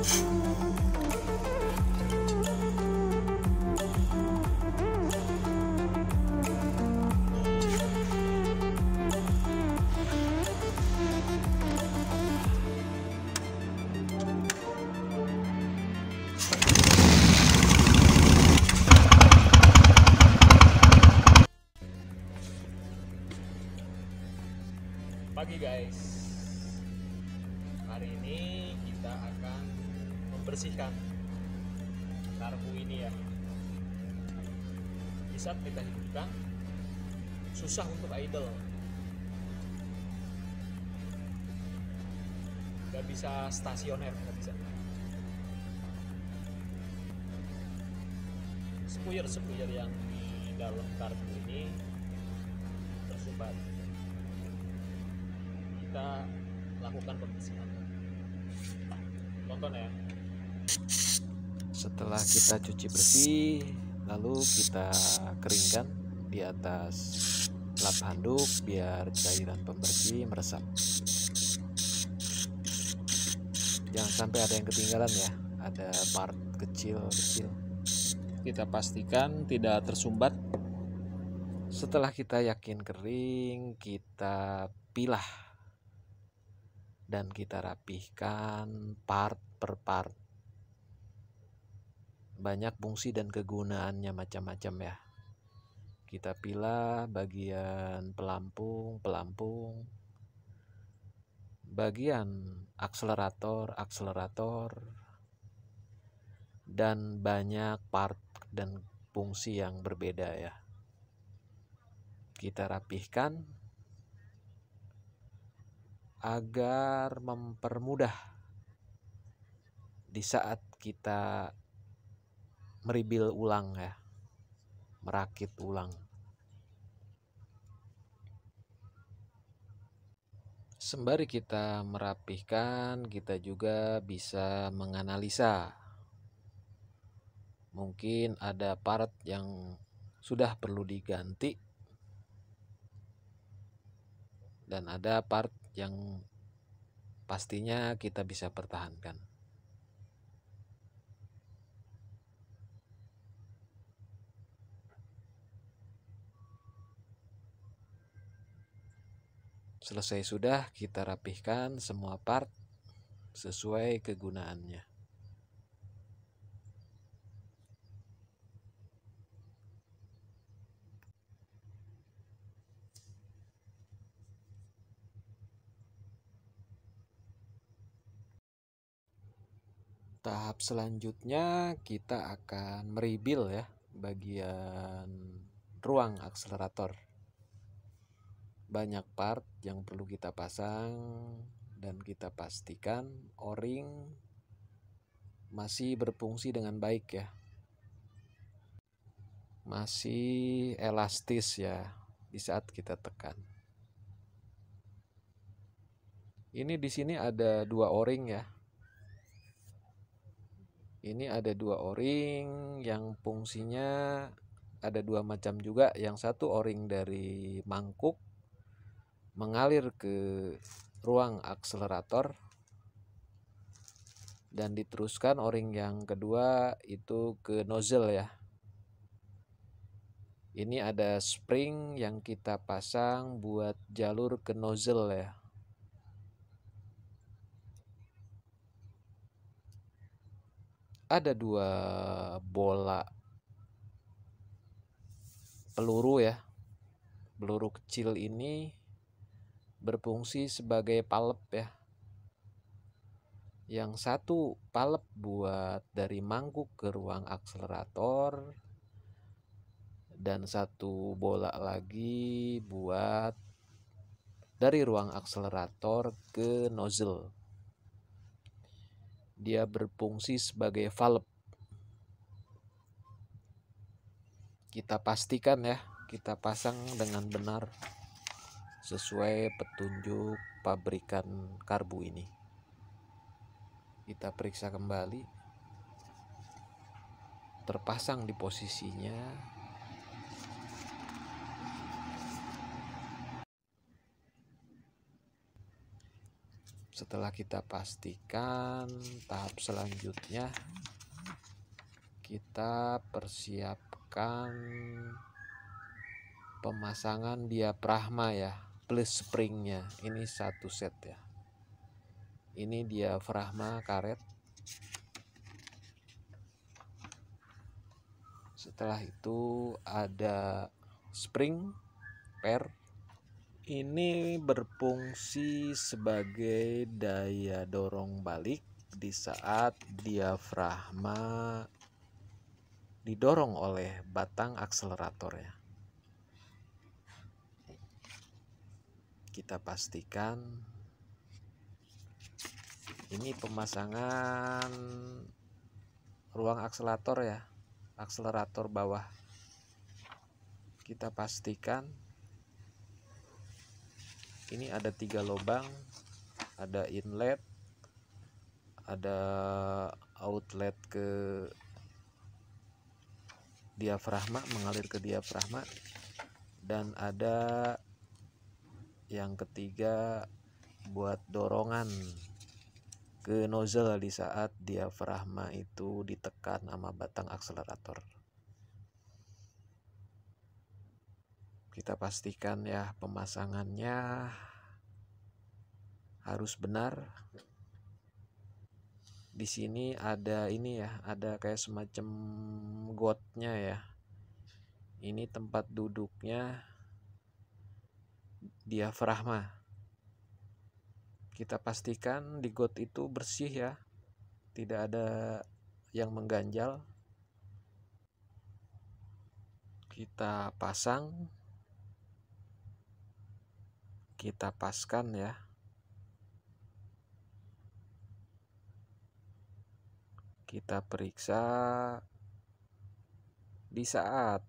Pagi guys, hari ini kita akan membersihkan karbu ini ya. Di saat kita hidupkan, susah untuk idle, nggak bisa stasioner, nggak bisa. Spuyer yang di dalam karbu ini tersumbat. Kita lakukan pembersihan. Tonton ya. Setelah kita cuci bersih, lalu kita keringkan di atas lap handuk biar cairan pembersih meresap. Jangan sampai ada yang ketinggalan ya, ada part kecil-kecil. Kita pastikan tidak tersumbat. Setelah kita yakin kering, kita pilah dan kita rapihkan part per part. Banyak fungsi dan kegunaannya macam-macam ya. Kita pilah bagian pelampung, bagian akselerator, dan banyak part dan fungsi yang berbeda ya. Kita rapihkan agar mempermudah di saat kita meribil ulang ya, merakit ulang. Sembari kita merapihkan, kita juga bisa menganalisa. Mungkin ada part yang sudah perlu diganti dan ada part yang pastinya kita bisa pertahankan. Selesai sudah, kita rapihkan semua part sesuai kegunaannya. Tahap selanjutnya kita akan meribil ya bagian ruang akselerator. Banyak part yang perlu kita pasang dan kita pastikan o-ring masih berfungsi dengan baik ya. Masih elastis ya di saat kita tekan. Ini di sini ada 2 o-ring ya. Ini ada 2 o-ring yang fungsinya ada 2 macam juga. Yang satu o-ring dari mangkuk mengalir ke ruang akselerator dan diteruskan o-ring yang kedua itu ke nozzle ya. Ini ada spring yang kita pasang buat jalur ke nozzle ya. Ada 2 bola peluru ya. Peluru kecil ini berfungsi sebagai palep ya. Yang satu palep buat dari mangkuk ke ruang akselerator dan satu bola lagi buat dari ruang akselerator ke nozzle. Dia berfungsi sebagai valve. Kita pastikan ya, kita pasang dengan benar sesuai petunjuk pabrikan karbu ini. Kita periksa kembali, terpasang di posisinya. Setelah kita pastikan, tahap selanjutnya kita persiapkan pemasangan diafragma ya, plus springnya. Ini satu set ya. Ini diafragma karet. Setelah itu ada spring per. Ini berfungsi sebagai daya dorong balik di saat diafragma didorong oleh batang akselerator ya. Kita pastikan ini pemasangan ruang akselerator ya, akselerator bawah. Kita pastikan ini ada 3 lubang, ada inlet, ada outlet ke diafragma, mengalir ke diafragma, dan ada yang ketiga buat dorongan ke nozzle di saat diafragma itu ditekan sama batang akselerator. Kita pastikan ya pemasangannya harus benar. Di sini ada ini ya, ada kayak semacam gotnya ya. Ini tempat duduknya diafragma. Kita pastikan di got itu bersih ya, tidak ada yang mengganjal. Kita pasang, kita paskan ya. Kita periksa di saat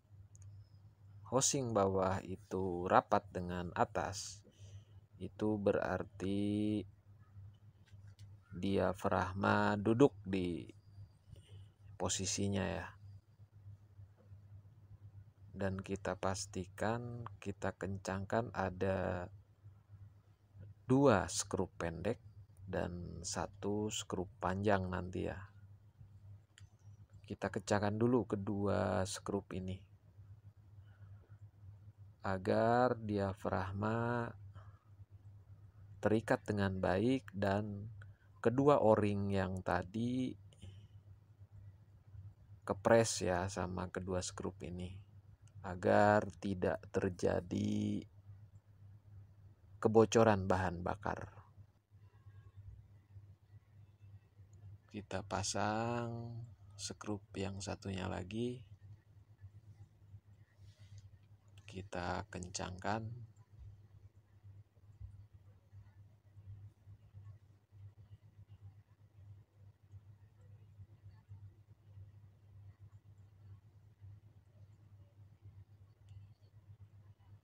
housing bawah itu rapat dengan atas, itu berarti diafragma duduk di posisinya ya. Dan kita pastikan, kita kencangkan ada 2 skrup pendek dan 1 skrup panjang nanti ya. Kita kencangkan dulu kedua skrup ini agar diafragma terikat dengan baik dan kedua o-ring yang tadi kepres ya sama kedua skrup ini agar tidak terjadi kebocoran bahan bakar. Kita pasang skrup yang satunya lagi, kita kencangkan.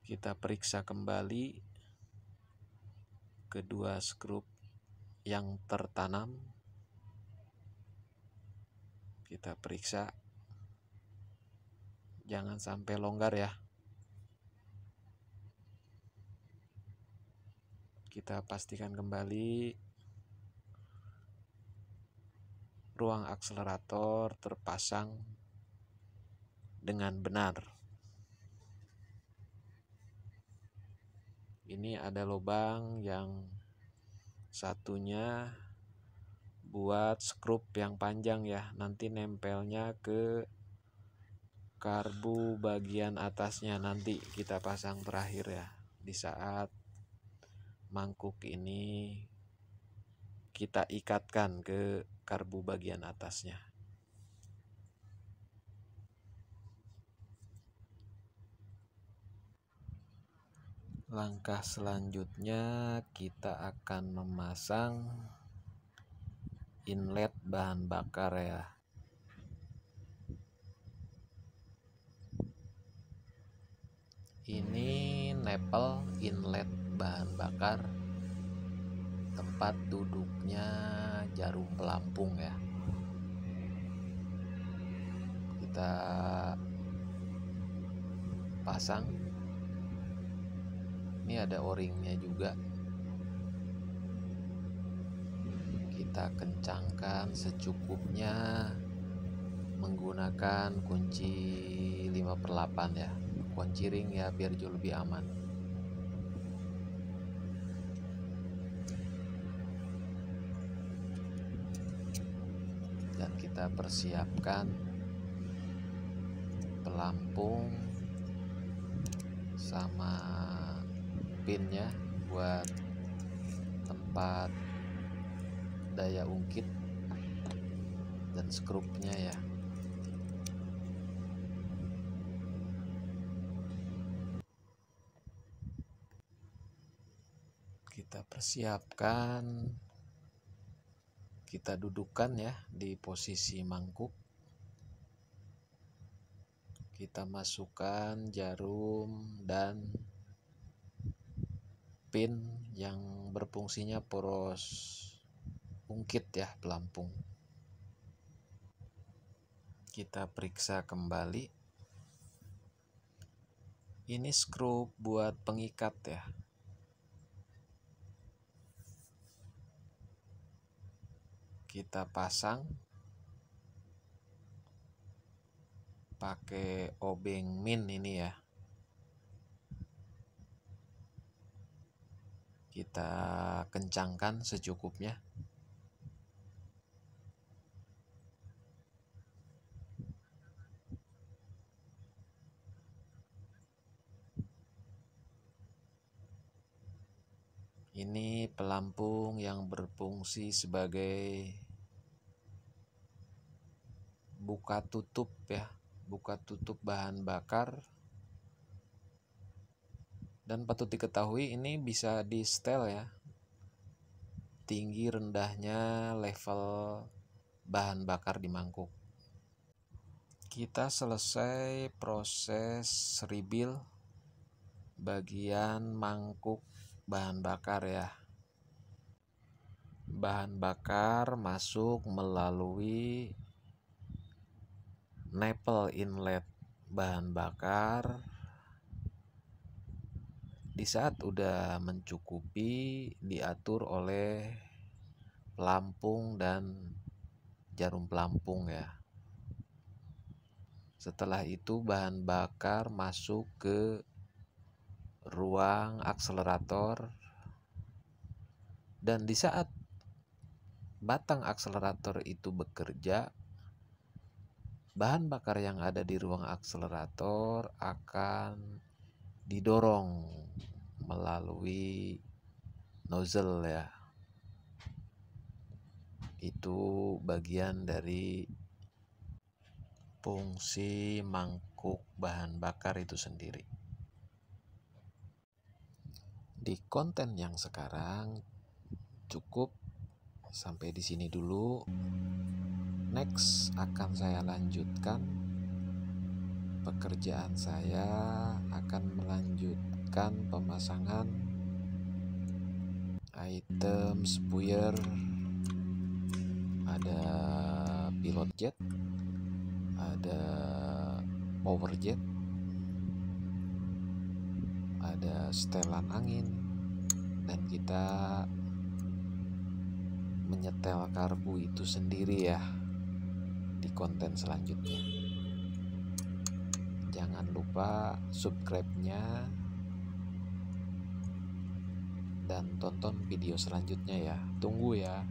Kita periksa kembali kedua skrup yang tertanam. Kita periksa, jangan sampai longgar ya. Kita pastikan kembali ruang akselerator terpasang dengan benar. Ini ada lubang yang satunya buat skrup yang panjang ya, nanti nempelnya ke karbu bagian atasnya, nanti kita pasang terakhir ya, di saat mangkuk ini kita ikatkan ke karbu bagian atasnya. Langkah selanjutnya kita akan memasang inlet bahan bakar ya. Ini nepel inlet bahan bakar, tempat duduknya jarum pelampung ya. Kita pasang. Ini ada o-ringnya juga. kita kencangkan secukupnya menggunakan kunci 5/8 ya, kunci ring ya, biar jauh lebih aman. Dan kita persiapkan pelampung sama pinnya buat tempat daya ungkit dan skrupnya ya. Kita persiapkan, kita dudukkan ya di posisi mangkuk. Kita masukkan jarum dan pin yang berfungsinya poros ungkit ya, pelampung. Kita periksa kembali. Ini skrup buat pengikat ya. Kita pasang pakai obeng min ini ya. Kita kencangkan secukupnya. Ini pelampung yang berfungsi sebagai buka tutup ya, buka tutup bahan bakar. Dan patut diketahui ini bisa di setel ya, tinggi rendahnya level bahan bakar di mangkuk. Kita selesai proses rebuild bagian mangkuk bahan bakar ya. Bahan bakar masuk melalui nipple inlet bahan bakar. Di saat udah mencukupi, diatur oleh pelampung dan jarum pelampung ya. Setelah itu bahan bakar masuk ke ruang akselerator, dan di saat batang akselerator itu bekerja, bahan bakar yang ada di ruang akselerator akan didorong melalui nozzle ya. Itu bagian dari fungsi mangkuk bahan bakar itu sendiri. Di konten yang sekarang cukup sampai di sini dulu. Next akan saya lanjutkan pekerjaan saya, akan melanjutkan pemasangan item spuyer, ada pilot jet, ada power jet, ada setelan angin, dan kita menyetel karbu itu sendiri ya di konten selanjutnya. Jangan lupa subscribe-nya dan tonton video selanjutnya ya. Tunggu ya.